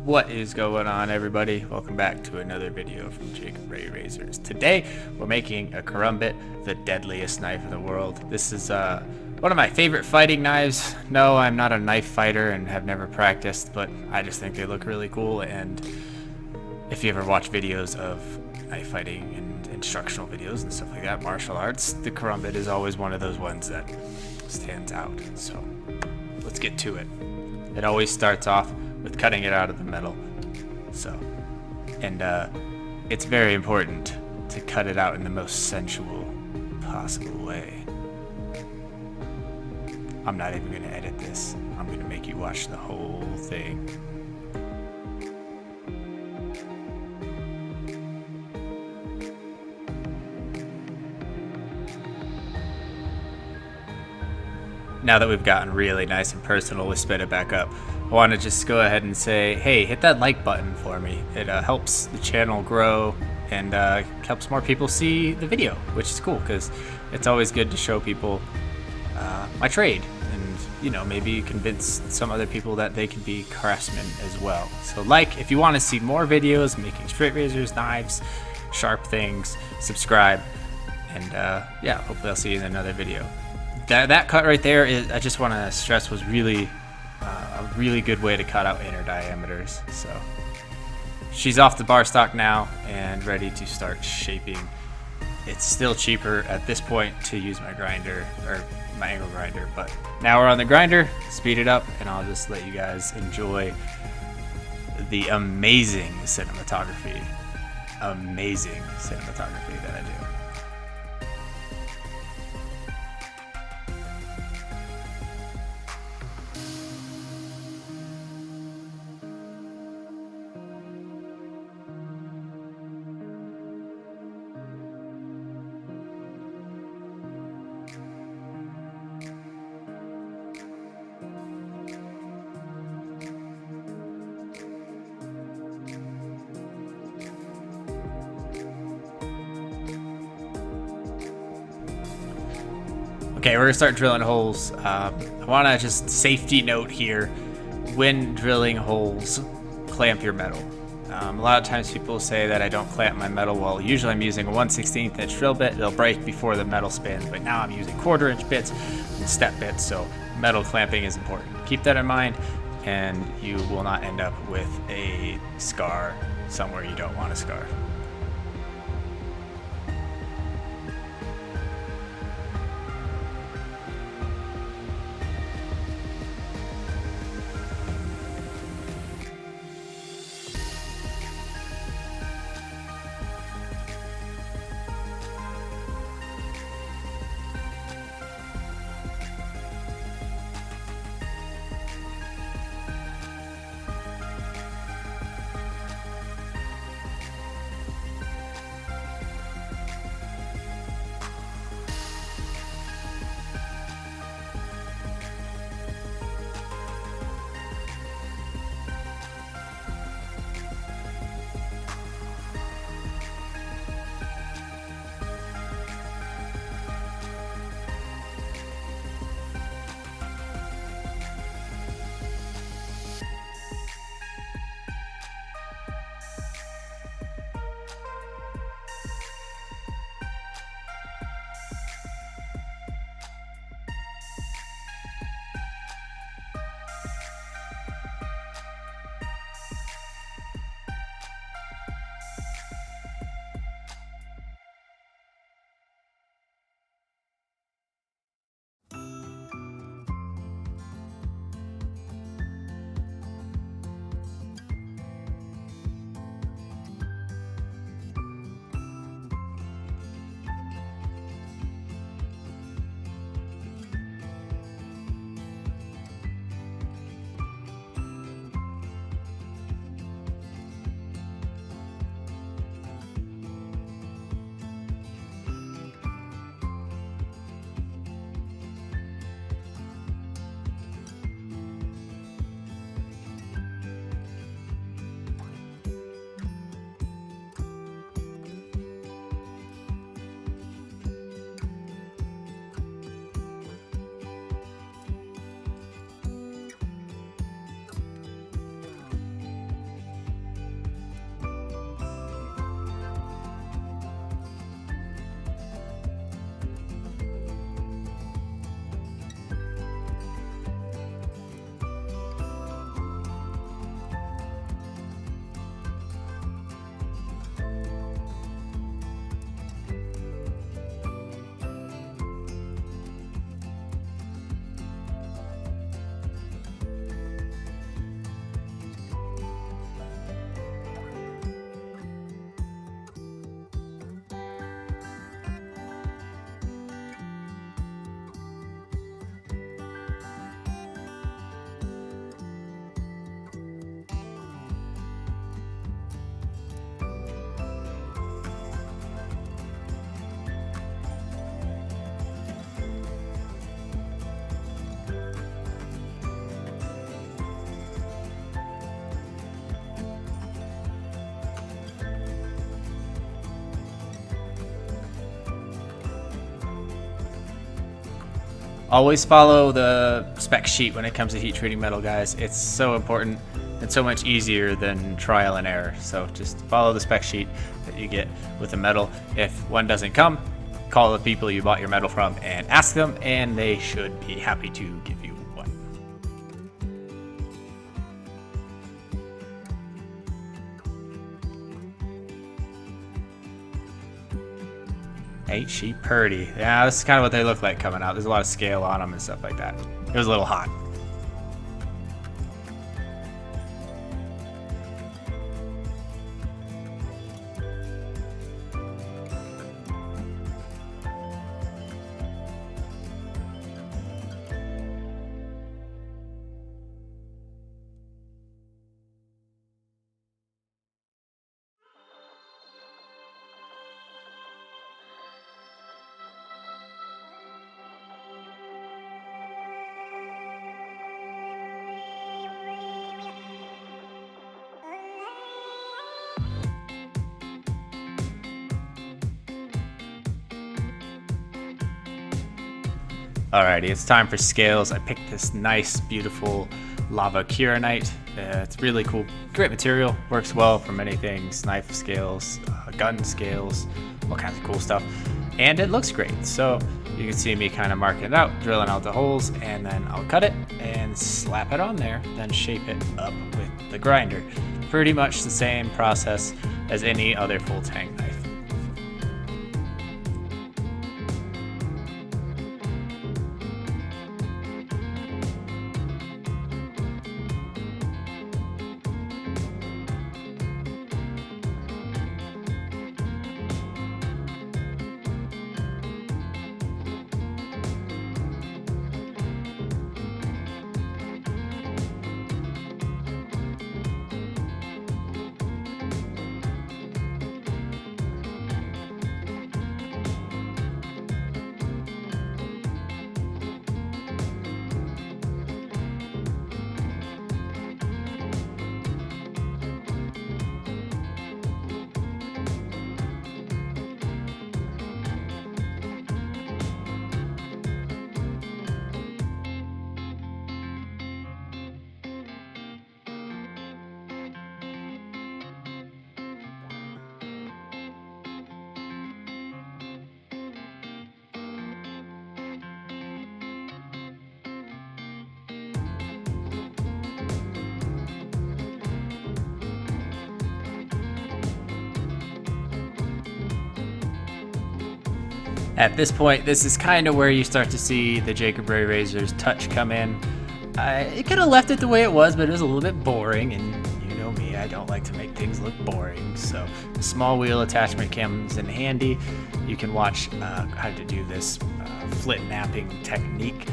What is going on, everybody? Welcome back to another video from Jacob Ray Razors. Today we're making a karambit, the deadliest knife in the world. This is one of my favorite fighting knives. No, I'm not a knife fighter and have never practiced, but I just think they look really cool. And if you ever watch videos of knife fighting and instructional videos and stuff like that, martial arts, the karambit is always one of those ones that stands out. So let's get to it. It always starts off with cutting it out of the metal. It's very important to cut it out in the most sensual possible way. I'm not even going to edit this. I'm going to make you watch the whole thing. Now that we've gotten really nice and personal, we spin it back up. I want to just go ahead and say, hey, hit that like button for me. It helps the channel grow and helps more people see the video, which is cool because it's always good to show people my trade and, you know, maybe convince some other people that they can be craftsmen as well. So like, if you want to see more videos making straight razors, knives, sharp things, subscribe, and yeah, hopefully I'll see you in another video. That cut right there is, I just want to stress, was really a really good way to cut out inner diameters. So she's off the bar stock now and ready to start shaping. It's still cheaper at this point to use my grinder or my angle grinder, but now we're on the grinder, speed it up, and I'll just let you guys enjoy the amazing cinematography that I do. Okay, we're gonna start drilling holes. I want to just safety note here: when drilling holes, clamp your metal. A lot of times people say that I don't clamp my metal. Well, usually I'm using a 1/16 inch drill bit. It'll break before the metal spins, but now I'm using 1/4 inch bits and step bits, so metal clamping is important. Keep that in mind, and you will not end up with a scar somewhere you don't want a scar. Always follow the spec sheet when it comes to heat treating metal, guys. It's so important and so much easier than trial and error. So just follow the spec sheet that you get with the metal. If one doesn't come, call the people you bought your metal from and ask them, and they should be happy to give you one. Ain't she pretty? Yeah, this is kind of what they look like coming out. There's a lot of scale on them and stuff like that. It was a little hot. Alrighty, it's time for scales. I picked this nice, beautiful lava kieranite. It's really cool, great material, works well for many things, knife scales, gun scales, all kinds of cool stuff. And it looks great. So you can see me kind of marking it out, drilling out the holes, and then I'll cut it and slap it on there, then shape it up with the grinder. Pretty much the same process as any other full tang knife. At this point, this is kind of where you start to see the Jacob Ray Razor's touch come in. It could have left it the way it was, but it was a little bit boring, and you know me, I don't like to make things look boring. So the small wheel attachment comes in handy. You can watch how to do this flit napping technique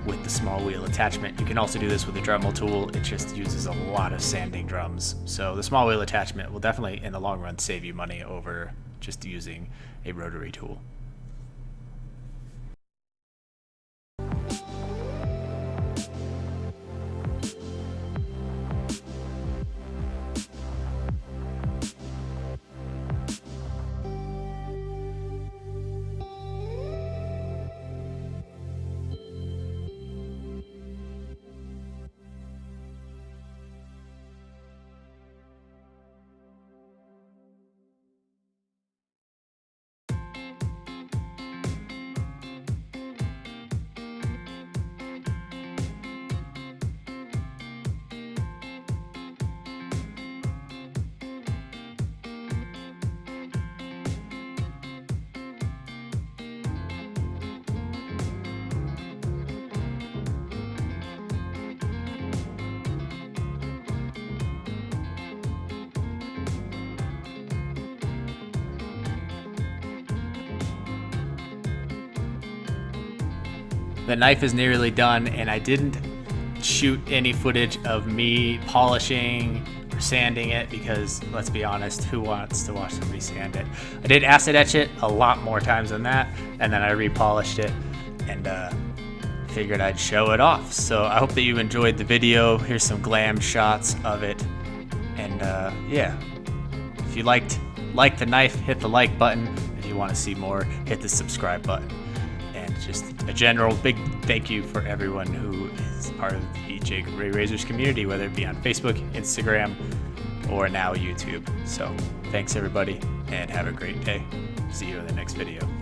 with the small wheel attachment. You can also do this with a Dremel tool. It just uses a lot of sanding drums. So the small wheel attachment will definitely, in the long run, save you money over just using a rotary tool. The knife is nearly done, and I didn't shoot any footage of me polishing or sanding it because, let's be honest, who wants to watch somebody sand it? I did acid etch it a lot more times than that, and then I repolished it and figured I'd show it off. So I hope that you enjoyed the video. Here's some glam shots of it, and yeah, if you like the knife, hit the like button. If you want to see more, hit the subscribe button. And just a general big thank you for everyone who is part of the Jacob Ray Razors community, whether it be on Facebook, Instagram, or now YouTube. So thanks everybody, and have a great day. See you in the next video.